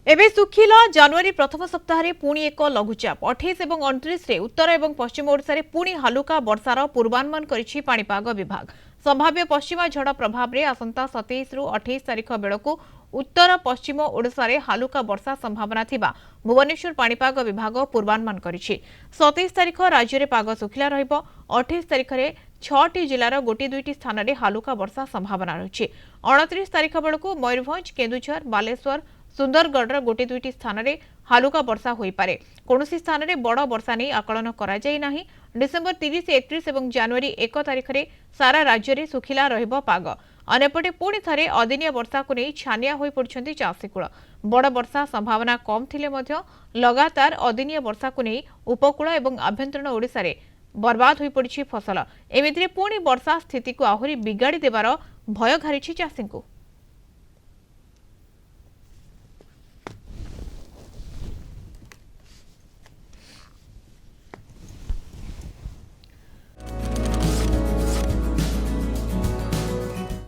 एबे सुखिला जनवरी प्रथम सप्ताह पुणी एक लघुचाप 28 और 29 रे उत्तर और पश्चिम ओडिशा रे पुणी हालुका वर्षार पूर्वानुमान करिछि पाणीपाग विभाग। संभाव्य पश्चिमा झड़ प्रभाव रे आसंता 27 रु 28 तारिख बेलकु उत्तर पश्चिम ओडिशा रे हालुका वर्षा संभावना थिबा भुवनेश्वर पाणीपाग विभाग पूर्वानुमान करिछि। 27 तारिख राज्य रे पाग सुखिला रहिबो। 28 तारिख रे 6टी जिलार गोटी दुईटी स्थान रे हालुका वर्षा संभावना रहिछि। 29 तारिख बेलकु मयूरभंज, केन्दुझर, बालेश्वर, सुंदरगढ़ गोटे दुईटी स्थान में हालुका वर्षा हो पारे। कौनसी स्थान में बड़ वर्षा नहीं आकलन करा जाय नाही। डिसेम्बर 30, 31 और जनवरी 1 तारिख में सारा राज्य में सुखिला रहिबो पाग। अन्यपटे पुणी थे अदिनिया वर्षा को नहीं छानिया हो पड़छन्ति चाषीकूल। बड़ वर्षा संभावना कम थिले मध्य लगातार अदिनिया वर्षा को नहीं उपकूल और आभ्यंतरीण ओडिशा रे बर्बाद हो पड़ी फसल। एमितिरे पुणी वर्षा स्थिति को आहुरी बिगाड़ी देवार भय घारिछि चाषी को।